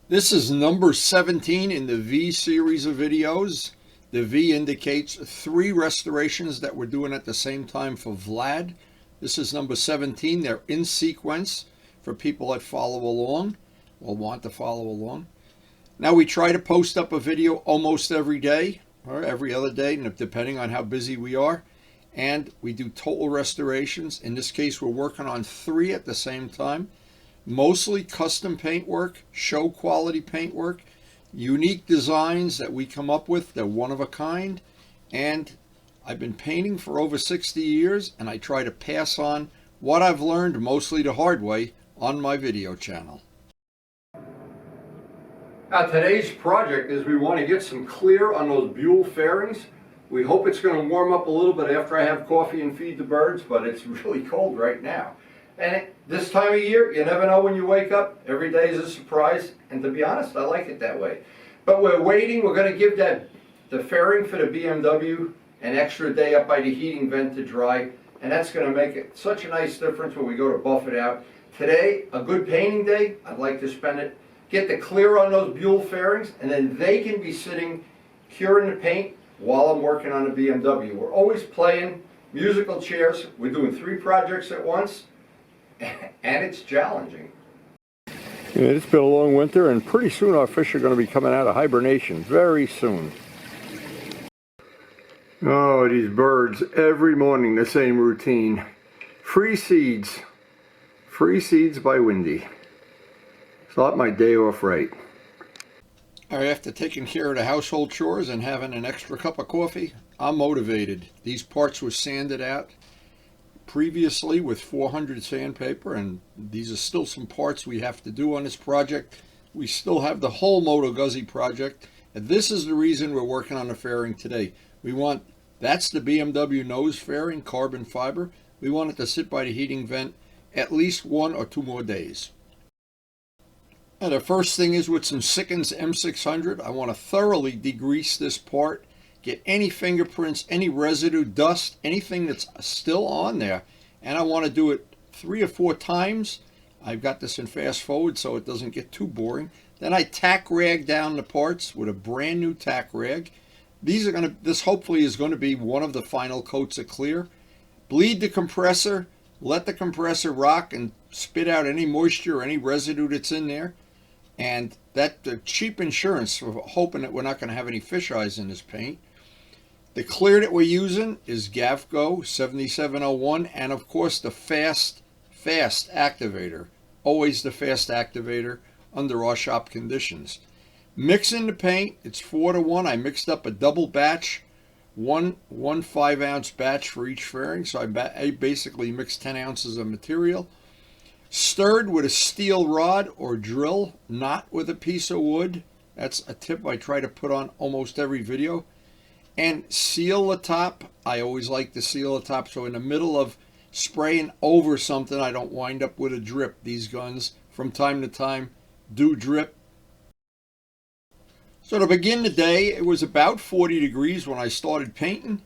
This is number 17 in the V series of videos. The V indicates 3 restorations that we're doing at the same time for Vlad. This is number 17. They're in sequence for people that follow along or want to follow along. Now we try to post up a video almost every day or every other day, depending on how busy we are. And we do total restorations. In this case, we're working on 3 at the same time. Mostly custom paintwork, show quality paintwork, unique designs that we come up with. They're one of a kind. And I've been painting for over 60 years, and I try to pass on what I've learned, mostly the hard way, on my video channel. Now today's project is we want to get some clear on those Buell Fairings. We hope it's going to warm up a little bit after I have coffee and feed the birds, but it's really cold right now. And this time of year, you never know when you wake up. Every day is a surprise. And to be honest, I like it that way. But we're waiting. We're going to give the fairing for the BMW an extra day up by the heating vent to dry. And that's going to make it such a nice difference when we go to buff it out. Today, a good painting day. I'd like to spend it, get the clear on those Buell Fairings, and then they can be sitting curing the paint while I'm working on the BMW. We're always playing musical chairs. We're doing 3 projects at once. And it's challenging. Yeah, it's been a long winter, and pretty soon our fish are going to be coming out of hibernation. Very soon. Oh, these birds, every morning the same routine. Free seeds. Free seeds by Windy. Start my day off right. All right, after taking care of the household chores and having an extra cup of coffee, I'm motivated. These parts were sanded out previously with 400 sandpaper, and these are still some parts we have to do on this project. We still have the whole Moto Guzzi project, and this is the reason we're working on the fairing today. That's the BMW nose fairing, carbon fiber. We want it to sit by the heating vent at least 1 or 2 more days. Now the first thing is with some Sikkens M600, I want to thoroughly degrease this part. Get any fingerprints, any residue, dust, anything that's still on there. And I want to do it 3 or 4 times. I've got this in fast forward so it doesn't get too boring. Then I tack rag down the parts with a brand new tack rag. This hopefully is going to be one of the final coats of clear. Bleed the compressor, let the compressor rock and spit out any moisture or any residue that's in there. And the cheap insurance for hoping that we're not going to have any fish eyes in this paint. The clear that we're using is Gavco 7701, and of course the fast activator. Always the fast activator under our shop conditions. Mixing the paint, it's 4-to-1. I mixed up a double batch, one 5-ounce batch for each fairing, so I basically mixed 10 ounces of material. Stirred with a steel rod or drill, not with a piece of wood. That's a tip I try to put on almost every video. And seal the top. I always like to seal the top so in the middle of spraying over something I don't wind up with a drip. These guns from time to time do drip. So to begin the day, it was about 40 degrees when I started painting,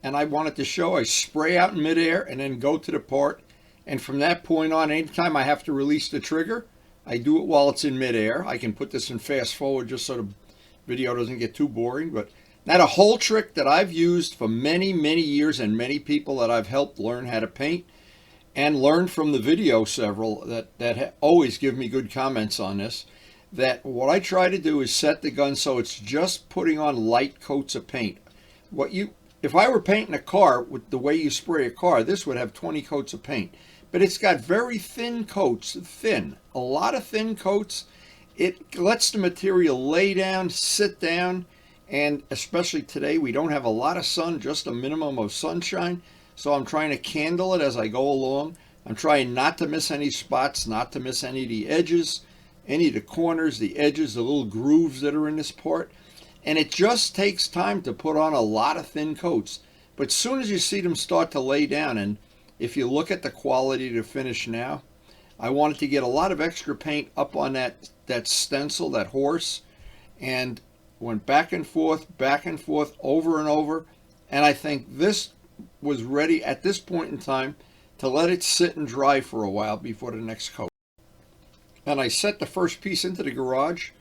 and I wanted to show I spray out in midair and then go to the part. And from that point on, anytime I have to release the trigger, I do it while it's in midair. I can put this in fast forward just so the video doesn't get too boring. But now the whole trick that I've used for many, many years, and many people that I've helped learn how to paint and learned from the video, several that always give me good comments on this, that what I try to do is set the gun so it's just putting on light coats of paint. If I were painting a car with the way you spray a car, this would have 20 coats of paint. But it's got very thin coats, a lot of thin coats. It lets the material lay down, sit down, and especially today we don't have a lot of sun, just a minimum of sunshine. So I'm trying to candle it as I go along. I'm trying not to miss any spots, not to miss any of the edges, any of the corners, the edges, the little grooves that are in this part. And it just takes time to put on a lot of thin coats. But as soon as you see them start to lay down, and if you look at the quality to finish now, I wanted to get a lot of extra paint up on that stencil, that horse, and went back and forth, over and over. And I think this was ready at this point in time to let it sit and dry for a while before the next coat. and I set the first piece into the garage,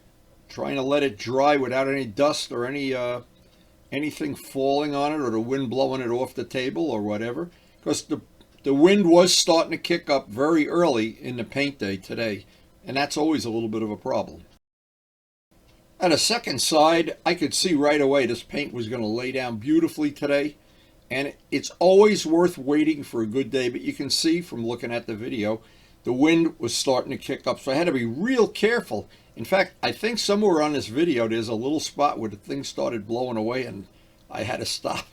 trying to let it dry without any dust or anything falling on it or the wind blowing it off the table or whatever, because the wind was starting to kick up very early in the paint day today, and that's always a little bit of a problem. At a second side, I could see right away this paint was going to lay down beautifully today, and it's always worth waiting for a good day, but you can see from looking at the video, the wind was starting to kick up, so I had to be real careful. In fact, I think somewhere on this video there's a little spot where the thing started blowing away and I had to stop.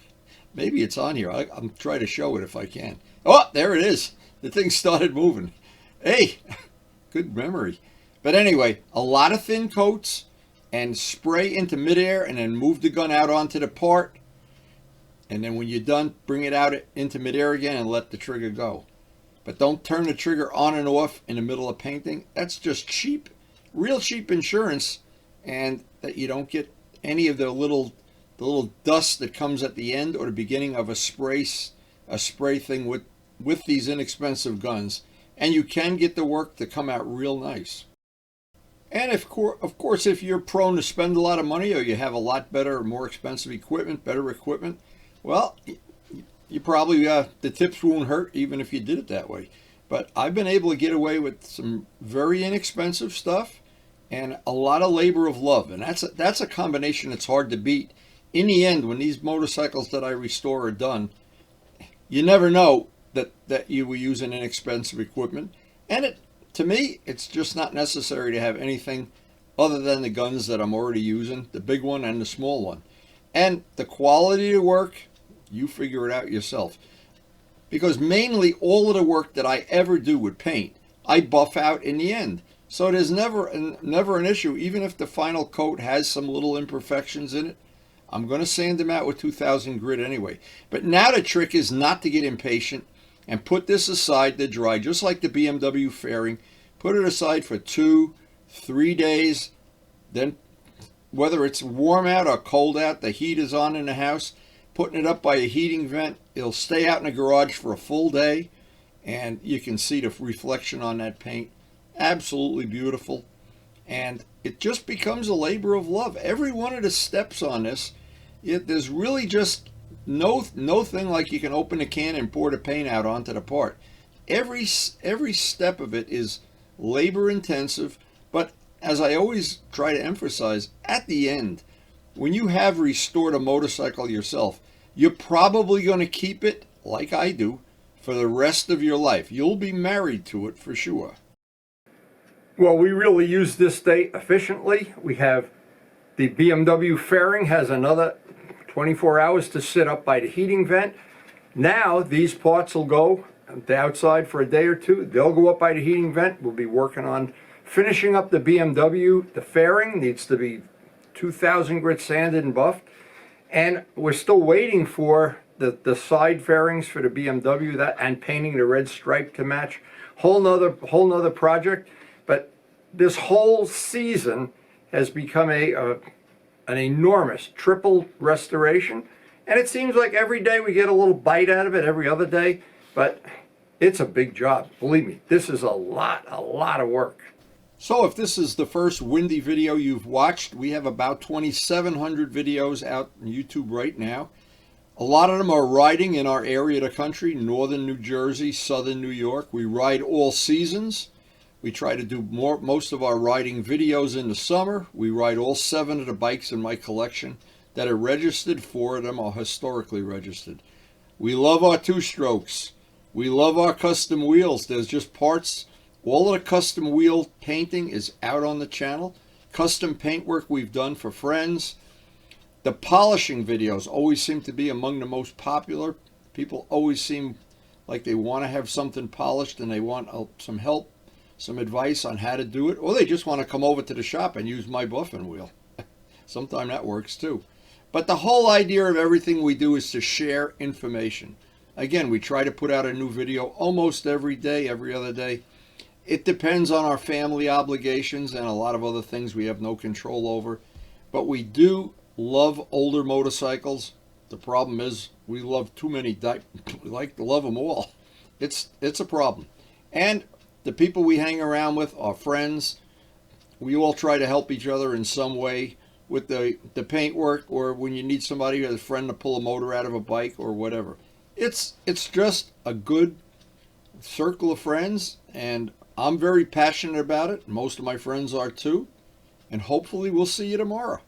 Maybe it's on here. I'm trying to show it if I can. Oh, there it is. The thing started moving. Hey, good memory. But anyway, a lot of thin coats and spray into midair and then move the gun out onto the part. And then when you're done, bring it out into midair again and let the trigger go. But don't turn the trigger on and off in the middle of painting. That's just cheap, real cheap insurance, and that you don't get any of the little dust that comes at the end or the beginning of a spray thing with these inexpensive guns. And you can get the work to come out real nice. And of course, if you're prone to spend a lot of money or you have a lot better or more expensive equipment, better equipment, well, you probably, the tips won't hurt even if you did it that way. But I've been able to get away with some very inexpensive stuff and a lot of labor of love. And that's a combination that's hard to beat. In the end, when these motorcycles that I restore are done, you never know that you were using inexpensive equipment. And to me, it's just not necessary to have anything other than the guns that I'm already using, the big one and the small one. And the quality of work, you figure it out yourself. Because mainly all of the work that I ever do with paint, I buff out in the end. So there's never an issue, even if the final coat has some little imperfections in it. I'm going to sand them out with 2000 grit anyway. But now the trick is not to get impatient and put this aside to dry, just like the BMW fairing. Put it aside for 2-3 days. Then, whether it's warm out or cold out, the heat is on in the house, putting it up by a heating vent, it'll stay out in the garage for a full day, and you can see the reflection on that paint. Absolutely beautiful. And it just becomes a labor of love. Every one of the steps on this, there's really just no thing like you can open a can and pour the paint out onto the part. Every step of it is labor intensive, but as I always try to emphasize, at the end, when you have restored a motorcycle yourself, you're probably going to keep it, like I do, for the rest of your life. You'll be married to it for sure. Well, we really use this day efficiently. We have the BMW fairing has another 24 hours to sit up by the heating vent. Now these parts will go the outside for a day or two. They'll go up by the heating vent. We'll be working on finishing up the BMW. The fairing needs to be 2000 grit sanded and buffed. And we're still waiting for the side fairings for the BMW and painting the red stripe to match. Whole nother project. But this whole season has become an enormous triple restoration. And it seems like every day we get a little bite out of it, every other day. But it's a big job. Believe me, this is a lot of work. So if this is the first windy video you've watched, we have about 2,700 videos out on YouTube right now. A lot of them are riding in our area of the country, northern New Jersey, southern New York. We ride all seasons. We try to do most of our riding videos in the summer. We ride all 7 of the bikes in my collection that are registered. 4 of them are historically registered. We love our two-strokes. We love our custom wheels. There's just parts. All of the custom wheel painting is out on the channel. Custom paint work we've done for friends. The polishing videos always seem to be among the most popular. People always seem like they want to have something polished and they want some help, some advice on how to do it, or they just want to come over to the shop and use my buffing wheel. Sometimes that works too. But the whole idea of everything we do is to share information. Again, we try to put out a new video almost every day, every other day. It depends on our family obligations and a lot of other things we have no control over. But we do love older motorcycles. The problem is we love too many. We like to love them all. It's a problem. And the people we hang around with, our friends, we all try to help each other in some way with the paint work, or when you need somebody or a friend to pull a motor out of a bike or whatever. It's just a good circle of friends, and I'm very passionate about it. Most of my friends are too, and hopefully we'll see you tomorrow.